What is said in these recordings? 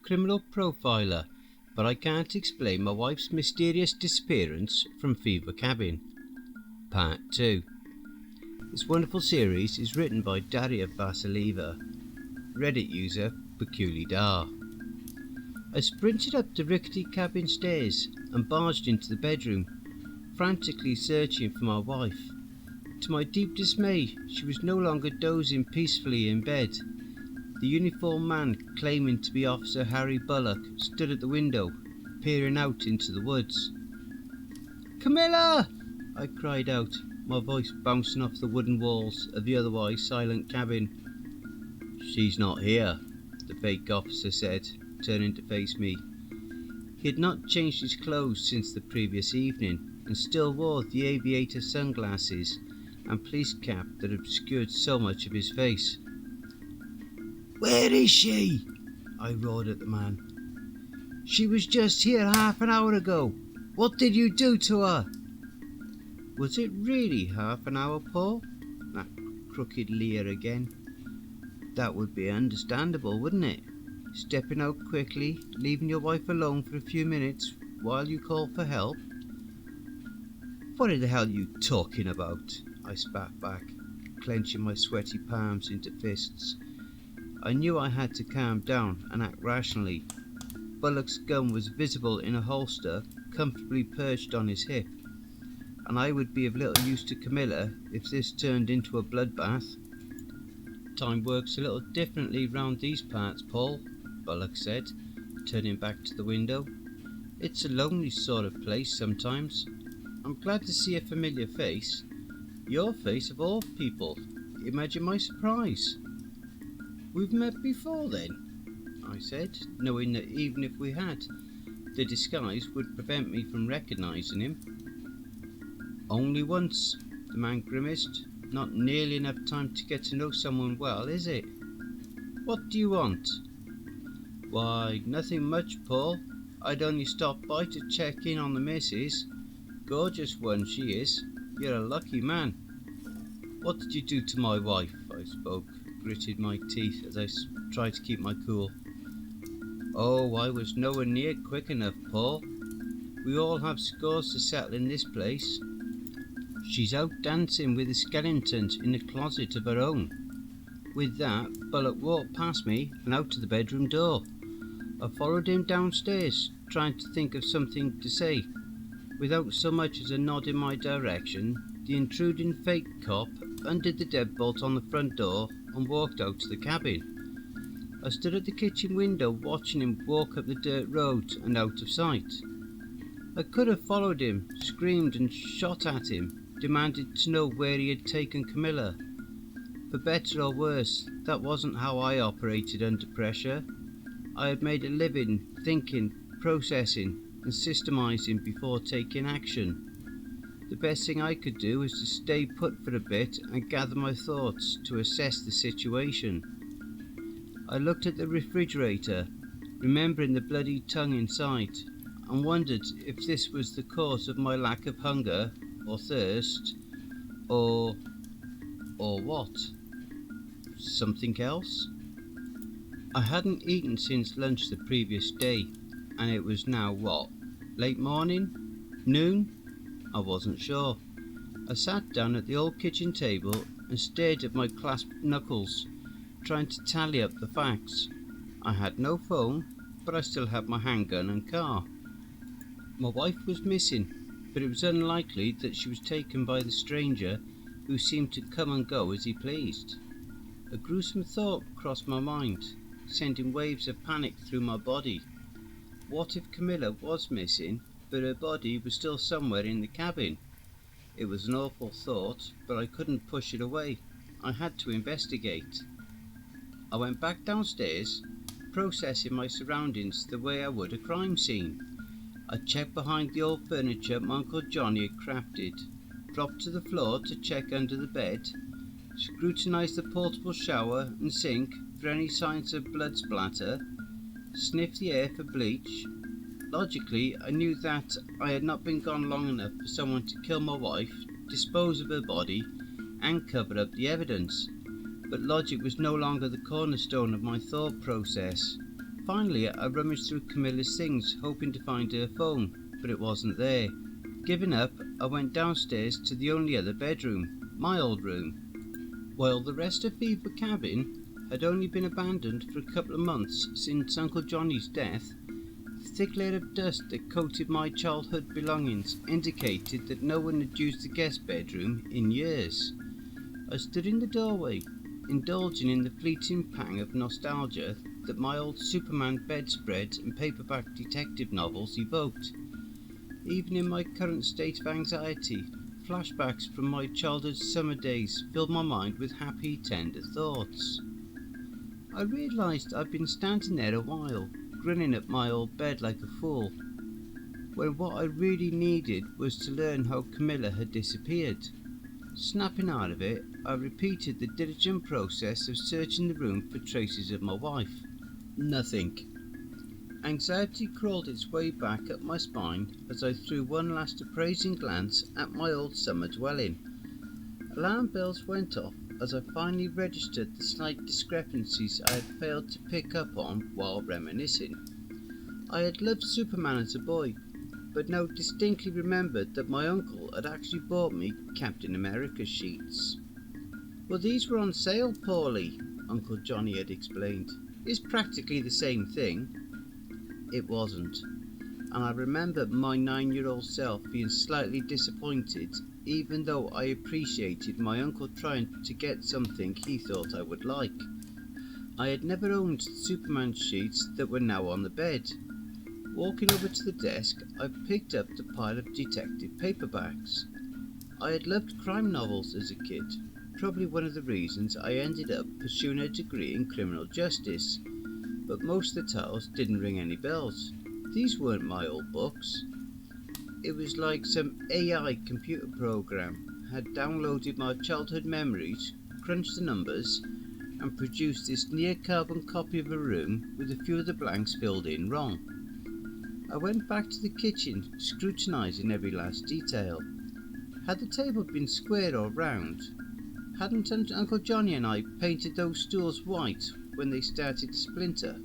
criminal profiler, but I can't explain my wife's mysterious disappearance from Fever Cabin. Part 2. This wonderful series is written by Daria Vasileva, Reddit user Peculiar. I sprinted up the rickety cabin stairs and barged into the bedroom, frantically searching for my wife. To my deep dismay, she was no longer dozing peacefully in bed. The uniformed man, claiming to be Officer Harry Bullock, stood at the window, peering out into the woods. "Camilla!" I cried out, my voice bouncing off the wooden walls of the otherwise silent cabin. "She's not here," the fake officer said, turning to face me. He had not changed his clothes since the previous evening, and still wore the aviator sunglasses and police cap that obscured so much of his face. "Where is she?" I roared at the man. "She was just here half an hour ago. What did you do to her?" Was it really half an hour, Paul? That crooked leer again. That would be understandable, wouldn't it? Stepping out quickly, leaving your wife alone for a few minutes while you call for help. "What the hell are you talking about?" I spat back, clenching my sweaty palms into fists. I knew I had to calm down and act rationally. Bullock's gun was visible in a holster, comfortably perched on his hip, and I would be of little use to Camilla if this turned into a bloodbath. "Time works a little differently round these parts, Paul," Bullock said, turning back to the window. "It's a lonely sort of place sometimes. I'm glad to see a familiar face. Your face of all people. Imagine my surprise." "We've met before then," I said, knowing that even if we had, the disguise would prevent me from recognising him. "Only once," the man grimaced. "Not nearly enough time to get to know someone well, is it? What do you want?" "Why, nothing much, Paul. I'd only stopped by to check in on the missus. Gorgeous one she is. You're a lucky man." "What did you do to my wife?" I spoke, gritted my teeth as I tried to keep my cool. "Oh, I was nowhere near quick enough, Paul. We all have scores to settle in this place. She's out dancing with the skeletons in the closet of her own." With that, Bullock walked past me and out to the bedroom door. I followed him downstairs, trying to think of something to say. Without so much as a nod in my direction, the intruding fake cop undid the deadbolt on the front door and walked out to the cabin. I stood at the kitchen window watching him walk up the dirt road and out of sight. I could have followed him, screamed and shot at him, demanded to know where he had taken Camilla. For better or worse, that wasn't how I operated under pressure. I had made a living thinking, processing and systemizing before taking action. The best thing I could do was to stay put for a bit and gather my thoughts to assess the situation. I looked at the refrigerator, remembering the bloody tongue inside, and wondered if this was the cause of my lack of hunger or thirst, or what? Something else? I hadn't eaten since lunch the previous day, and it was now what? Late morning? Noon? I wasn't sure. I sat down at the old kitchen table and stared at my clasped knuckles, trying to tally up the facts. I had no phone, but I still had my handgun and car. My wife was missing, but it was unlikely that she was taken by the stranger who seemed to come and go as he pleased. A gruesome thought crossed my mind, sending waves of panic through my body. What if Camilla was missing, but her body was still somewhere in the cabin? It was an awful thought, but I couldn't push it away. I had to investigate. I went back downstairs, processing my surroundings the way I would a crime scene. I checked behind the old furniture my Uncle Johnny had crafted, dropped to the floor to check under the bed, scrutinised the portable shower and sink for any signs of blood splatter, sniffed the air for bleach. Logically, I knew that I had not been gone long enough for someone to kill my wife, dispose of her body, and cover up the evidence. But logic was no longer the cornerstone of my thought process. Finally, I rummaged through Camilla's things, hoping to find her phone, but it wasn't there. Giving up, I went downstairs to the only other bedroom, my old room. While the rest of Fever Cabin had only been abandoned for a couple of months since Uncle Johnny's death, the thick layer of dust that coated my childhood belongings indicated that no one had used the guest bedroom in years. I stood in the doorway, indulging in the fleeting pang of nostalgia that my old Superman bedspread and paperback detective novels evoked. Even in my current state of anxiety, flashbacks from my childhood summer days filled my mind with happy, tender thoughts. I realised I'd been standing there a while, grinning at my old bed like a fool, when what I really needed was to learn how Camilla had disappeared. Snapping out of it, I repeated the diligent process of searching the room for traces of my wife. Nothing. Anxiety crawled its way back up my spine as I threw one last appraising glance at my old summer dwelling. Alarm bells went off as I finally registered the slight discrepancies I had failed to pick up on while reminiscing. I had loved Superman as a boy, but now distinctly remembered that my uncle had actually bought me Captain America sheets. "Well, these were on sale, Paulie," Uncle Johnny had explained. "It's practically the same thing." It wasn't, and I remember my 9-year-old self being slightly disappointed, even though I appreciated my uncle trying to get something he thought I would like. I had never owned Superman sheets that were now on the bed. Walking over to the desk, I picked up the pile of detective paperbacks. I had loved crime novels as a kid, probably one of the reasons I ended up pursuing a degree in criminal justice, but most of the titles didn't ring any bells. These weren't my old books. It was like some AI computer program had downloaded my childhood memories, crunched the numbers, and produced this near-carbon copy of a room with a few of the blanks filled in wrong. I went back to the kitchen, scrutinising every last detail. Had the table been square or round? Hadn't Uncle Johnny and I painted those stools white when they started to splinter?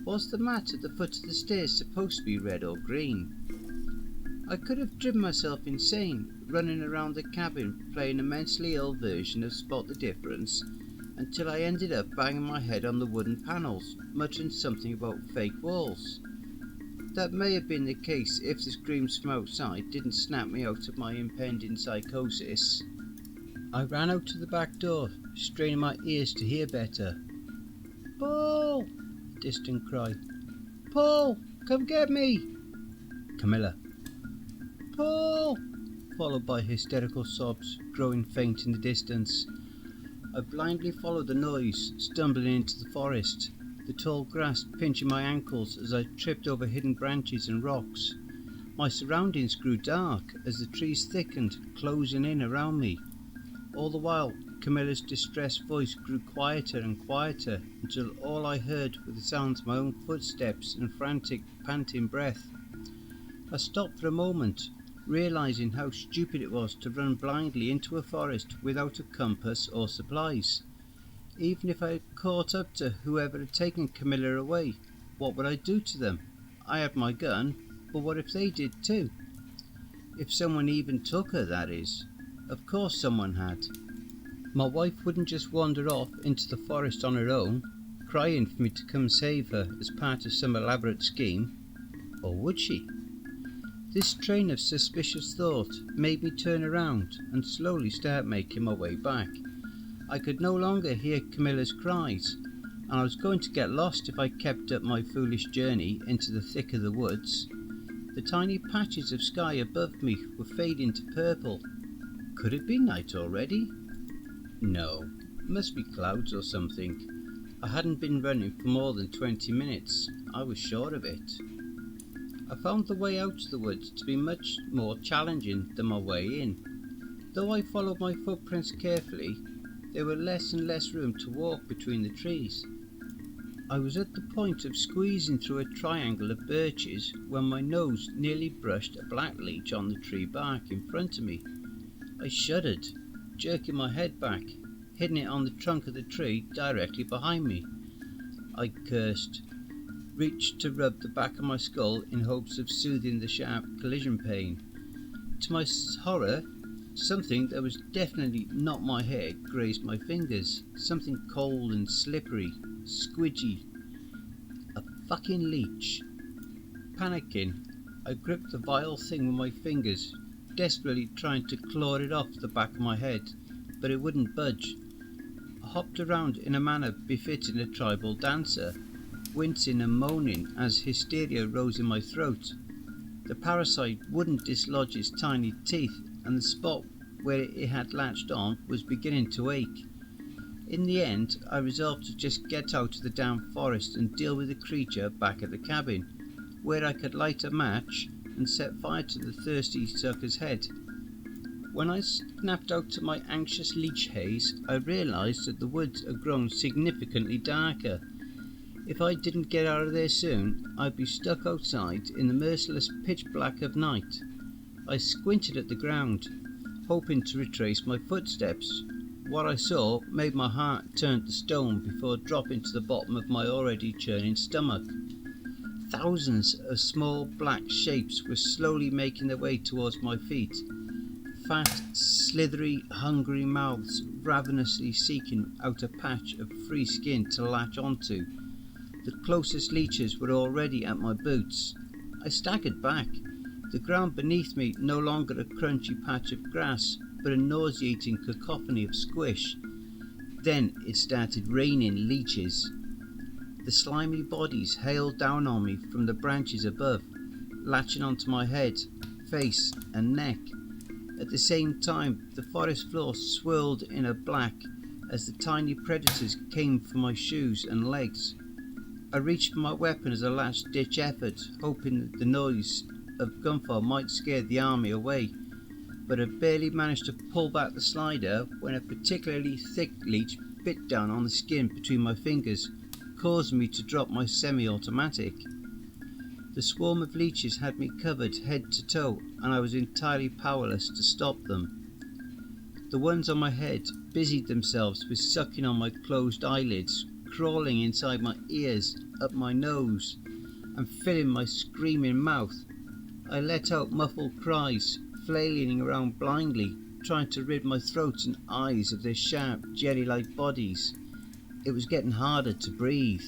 Was the mat at the foot of the stairs supposed to be red or green? I could have driven myself insane, running around the cabin playing a mentally ill version of Spot the Difference, until I ended up banging my head on the wooden panels, muttering something about fake walls. That may have been the case if the screams from outside didn't snap me out of my impending psychosis. I ran out to the back door, straining my ears to hear better. "Paul!" a distant cry. "Paul, come get me!" Camilla. "Paul!" followed by hysterical sobs, growing faint in the distance. I blindly followed the noise, stumbling into the forest, the tall grass pinching my ankles as I tripped over hidden branches and rocks. My surroundings grew dark as the trees thickened, closing in around me. All the while, Camilla's distressed voice grew quieter and quieter until all I heard were the sounds of my own footsteps and frantic, panting breath. I stopped for a moment, realizing how stupid it was to run blindly into a forest without a compass or supplies. Even if I had caught up to whoever had taken Camilla away, what would I do to them? I had my gun, but what if they did too? If someone even took her, that is. Of course someone had. My wife wouldn't just wander off into the forest on her own, crying for me to come save her as part of some elaborate scheme. Or would she? This train of suspicious thought made me turn around and slowly start making my way back. I could no longer hear Camilla's cries, and I was going to get lost if I kept up my foolish journey into the thick of the woods. The tiny patches of sky above me were fading to purple. Could it be night already? No, it must be clouds or something. I hadn't been running for more than 20 minutes. I was sure of it. I found the way out of the woods to be much more challenging than my way in. Though I followed my footprints carefully, there were less and less room to walk between the trees. I was at the point of squeezing through a triangle of birches when my nose nearly brushed a blackleach on the tree bark in front of me. I shuddered, jerking my head back, hitting it on the trunk of the tree directly behind me. I cursed. reached to rub the back of my skull in hopes of soothing the sharp collision pain. To my horror, something that was definitely not my head grazed my fingers. Something cold and slippery, squidgy. A fucking leech. Panicking, I gripped the vile thing with my fingers, desperately trying to claw it off the back of my head, but it wouldn't budge. I hopped around in a manner befitting a tribal dancer, wincing and moaning as hysteria rose in my throat. The parasite wouldn't dislodge its tiny teeth, and the spot where it had latched on was beginning to ache. In the end, I resolved to just get out of the damn forest and deal with the creature back at the cabin, where I could light a match and set fire to the thirsty sucker's head. When I snapped out to my anxious leech haze, I realised that the woods had grown significantly darker. If I didn't get out of there soon, I'd be stuck outside in the merciless pitch black of night. I squinted at the ground, hoping to retrace my footsteps. What I saw made my heart turn to stone before dropping to the bottom of my already churning stomach. Thousands of small black shapes were slowly making their way towards my feet. Fat, slithery, hungry mouths ravenously seeking out a patch of free skin to latch onto. The closest leeches were already at my boots. I staggered back, the ground beneath me no longer a crunchy patch of grass, but a nauseating cacophony of squish. Then it started raining leeches. The slimy bodies hailed down on me from the branches above, latching onto my head, face and neck. At the same time, the forest floor swirled in a black as the tiny predators came for my shoes and legs. I reached for my weapon as a last-ditch effort, hoping that the noise of gunfire might scare the army away, but I barely managed to pull back the slider when a particularly thick leech bit down on the skin between my fingers, causing me to drop my semi-automatic. The swarm of leeches had me covered head to toe, and I was entirely powerless to stop them. The ones on my head busied themselves with sucking on my closed eyelids, crawling inside my ears, up my nose, and filling my screaming mouth. I let out muffled cries, flailing around blindly, trying to rid my throat and eyes of their sharp, jelly-like bodies. It was getting harder to breathe.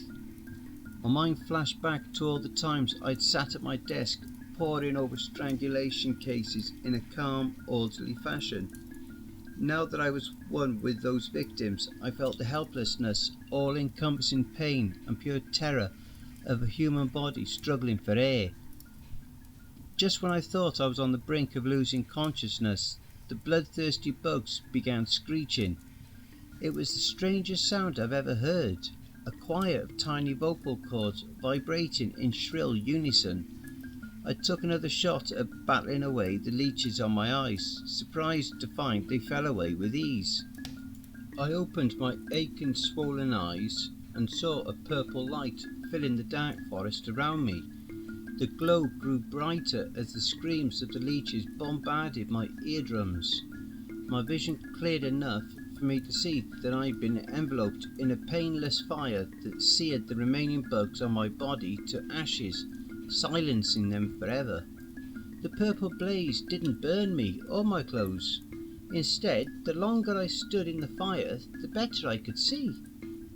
My mind flashed back to all the times I'd sat at my desk, poring over strangulation cases in a calm, orderly fashion. Now that I was one with those victims, I felt the helplessness, all-encompassing pain and pure terror of a human body struggling for air. Just when I thought I was on the brink of losing consciousness, the bloodthirsty bugs began screeching. It was the strangest sound I've ever heard, a choir of tiny vocal cords vibrating in shrill unison. I took another shot at battling away the leeches on my eyes, surprised to find they fell away with ease. I opened my aching, swollen eyes and saw a purple light filling the dark forest around me. The glow grew brighter as the screams of the leeches bombarded my eardrums. My vision cleared enough for me to see that I'd been enveloped in a painless fire that seared the remaining bugs on my body to ashes, silencing them forever. The purple blaze didn't burn me or my clothes. Instead, the longer I stood in the fire, the better I could see,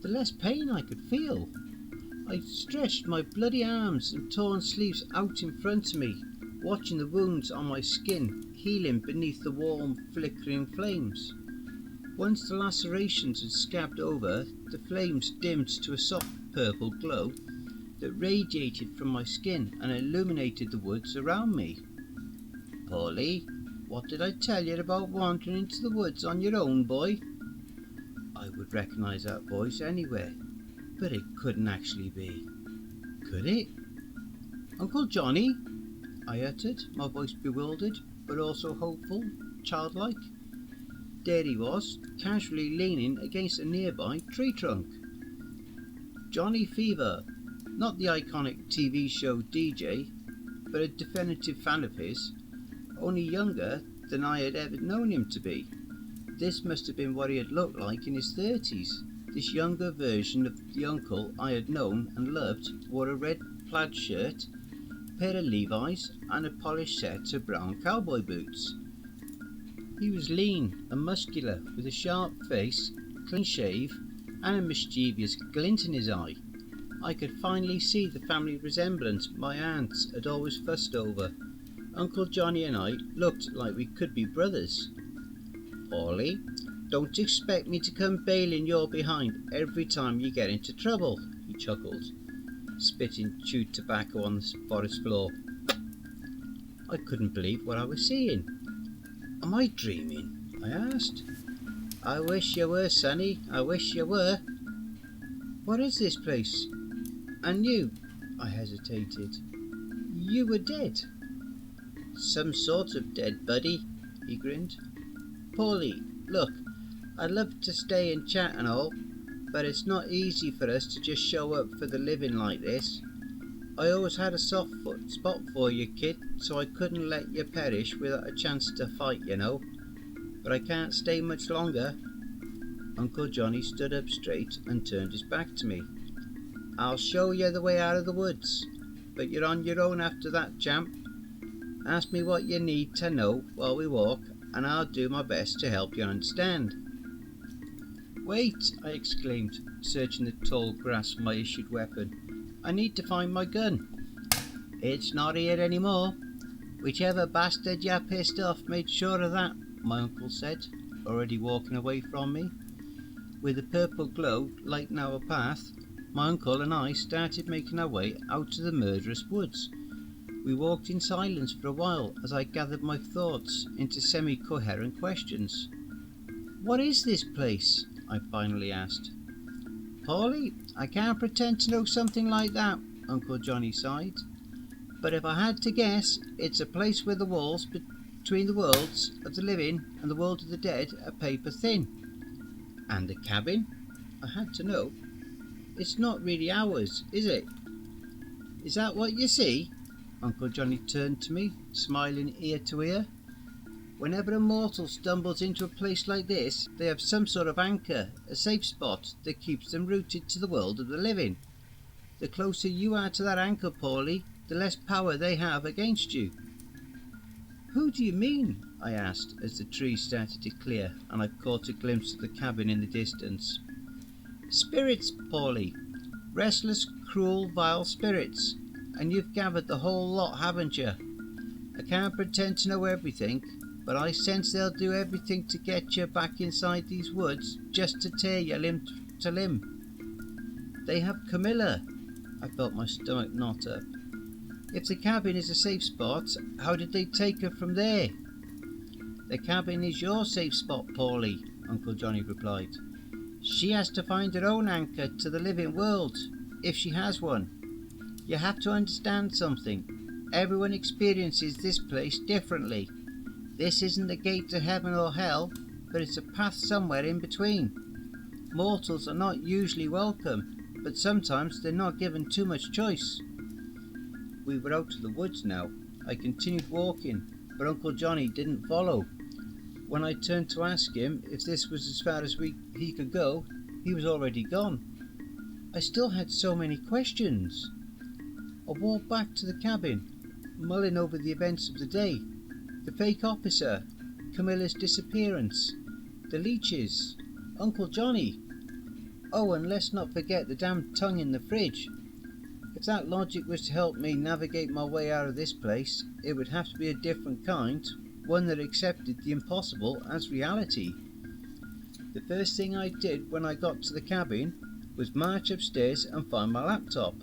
the less pain I could feel. I stretched my bloody arms and torn sleeves out in front of me, watching the wounds on my skin healing beneath the warm, flickering flames. Once the lacerations had scabbed over, the flames dimmed to a soft purple glow that radiated from my skin and illuminated the woods around me. "Polly, what did I tell you about wandering into the woods on your own, boy?" I would recognise that voice anywhere, but it couldn't actually be. Could it? "Uncle Johnny?" I uttered, my voice bewildered, but also hopeful, childlike. There he was, casually leaning against a nearby tree trunk. Johnny Fever, not the iconic TV show DJ, but a definitive fan of his, only younger than I had ever known him to be. This must have been what he had looked like in his 30s, This younger version of the uncle I had known and loved wore a red plaid shirt, a pair of Levi's, and a polished set of brown cowboy boots. He was lean and muscular, with a sharp face, clean shave, and a mischievous glint in his eye. I could finally see the family resemblance my aunts had always fussed over. Uncle Johnny and I looked like we could be brothers. "Paulie, don't expect me to come bailing your behind every time you get into trouble," he chuckled, spitting chewed tobacco on the forest floor. I couldn't believe what I was seeing. "Am I dreaming?" I asked. "I wish you were, Sonny, I wish you were." "What is this place? And you," I hesitated, "you were dead." "Some sort of dead, buddy," he grinned. "Paulie, look, I'd love to stay and chat and all, but it's not easy for us to just show up for the living like this. I always had a soft spot for you, kid, so I couldn't let you perish without a chance to fight, you know. But I can't stay much longer." Uncle Johnny stood up straight and turned his back to me. "I'll show you the way out of the woods, but you're on your own after that, champ. Ask me what you need to know while we walk, and I'll do my best to help you understand." "Wait," I exclaimed, searching the tall grass for my issued weapon. "I need to find my gun." "It's not here anymore. Whichever bastard you pissed off made sure of that," my uncle said, already walking away from me. With the purple glow lighting our path, my uncle and I started making our way out of the murderous woods. We walked in silence for a while as I gathered my thoughts into semi-coherent questions. "What is this place?" I finally asked. "Paulie, I can't pretend to know something like that," Uncle Johnny sighed. "But if I had to guess, it's a place where the walls between the worlds of the living and the world of the dead are paper thin." "And the cabin?" I had to know. "It's not really ours, is it?" "Is that what you see?" Uncle Johnny turned to me, smiling ear to ear. "Whenever a mortal stumbles into a place like this, they have some sort of anchor, a safe spot that keeps them rooted to the world of the living. The closer you are to that anchor, Paulie, the less power they have against you." "Who do you mean?" I asked as the trees started to clear and I caught a glimpse of the cabin in the distance. "Spirits, Paulie. Restless, cruel, vile spirits. And you've gathered the whole lot, haven't you? I can't pretend to know everything, but I sense they'll do everything to get you back inside these woods just to tear you limb to limb. They have Camilla." I felt my stomach knot up. "If the cabin is a safe spot, how did they take her from there?" "The cabin is your safe spot, Paulie," Uncle Johnny replied. "She has to find her own anchor to the living world, if she has one. You have to understand something. Everyone experiences this place differently. This isn't the gate to heaven or hell, but it's a path somewhere in between. Mortals are not usually welcome, but sometimes they're not given too much choice." We were out of the woods now. I continued walking, but Uncle Johnny didn't follow. When I turned to ask him if this was as far as he could go, he was already gone. I still had so many questions. I walked back to the cabin, mulling over the events of the day. The fake officer, Camilla's disappearance, the leeches, Uncle Johnny. Oh, and let's not forget the damned tongue in the fridge. If that logic was to help me navigate my way out of this place, it would have to be a different kind, one that accepted the impossible as reality. The first thing I did when I got to the cabin was march upstairs and find my laptop.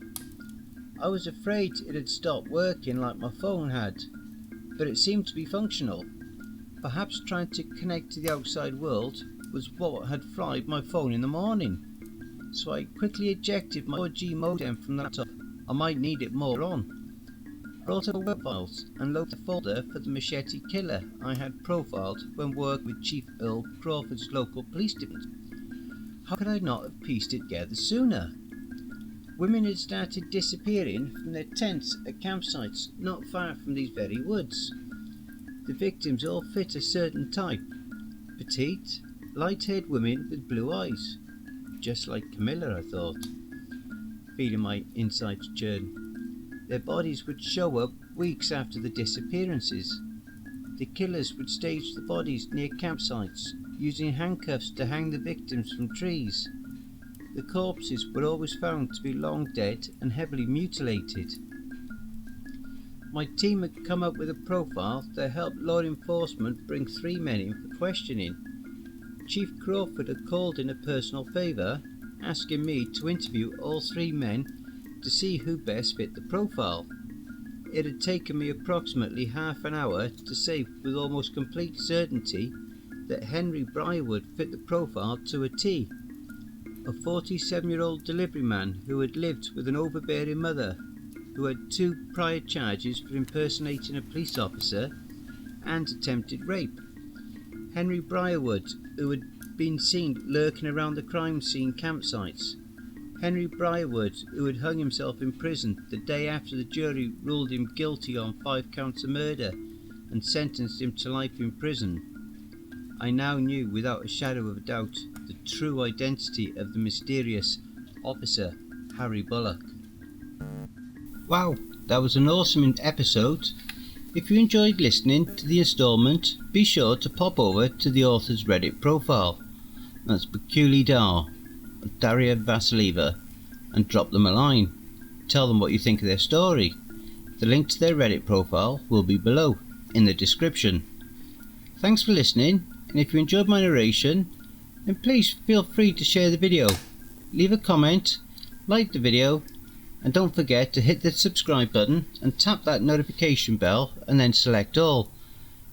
I was afraid it had stopped working like my phone had, but it seemed to be functional. Perhaps trying to connect to the outside world was what had fried my phone in the morning. So I quickly ejected my 4G modem from the laptop. I might need it more on. I brought up web files and loaded a folder for the machete killer I had profiled when working with Chief Earl Crawford's local police department. How could I not have pieced it together sooner? Women had started disappearing from their tents at campsites not far from these very woods. The victims all fit a certain type: petite, light-haired women with blue eyes. just like Camilla, I thought, feeling my insides churn. Their bodies would show up weeks after the disappearances. The killers would stage the bodies near campsites, using handcuffs to hang the victims from trees. The corpses were always found to be long dead and heavily mutilated. My team had come up with a profile that helped law enforcement bring 3 men in for questioning. Chief Crawford had called in a personal favour, asking me to interview all 3 men to see who best fit the profile. It had taken me approximately half an hour to say with almost complete certainty that Henry Briarwood fit the profile to a T. A 47-year-old delivery man who had lived with an overbearing mother, who had 2 prior charges for impersonating a police officer and attempted rape. Henry Briarwood, who had been seen lurking around the crime scene campsites. Henry Briarwood, who had hung himself in prison the day after the jury ruled him guilty on 5 counts of murder and sentenced him to life in prison. I now knew without a shadow of a doubt the true identity of the mysterious officer, Harry Bullock. Wow, that was an awesome episode. If you enjoyed listening to the instalment, be sure to pop over to the author's Reddit profile. That's Peculiar, Daria Vasileva, and drop them a line. Tell them what you think of their story. The link to their Reddit profile will be below in the description. Thanks for listening, and if you enjoyed my narration, then please feel free to share the video, leave a comment, like the video, and don't forget to hit the subscribe button and tap that notification bell and then select all.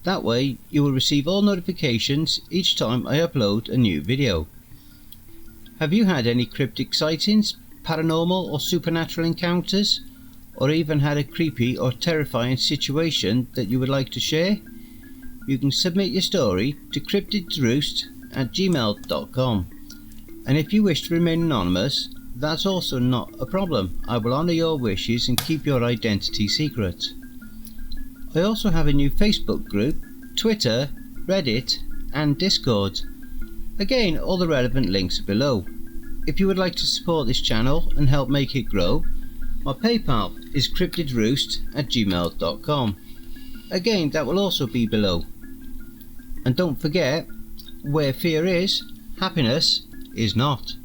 That way you will receive all notifications each time I upload a new video. Have you had any cryptic sightings, paranormal or supernatural encounters, or even had a creepy or terrifying situation that you would like to share? You can submit your story to cryptidsroost@gmail.com, and if you wish to remain anonymous, that's also not a problem. I will honour your wishes and keep your identity secret. I also have a new Facebook group, Twitter, Reddit and Discord. Again, all the relevant links are below. If you would like to support this channel and help make it grow, my PayPal is cryptidsroost@gmail.com. Again, that will also be below. And don't forget, where fear is, happiness is not.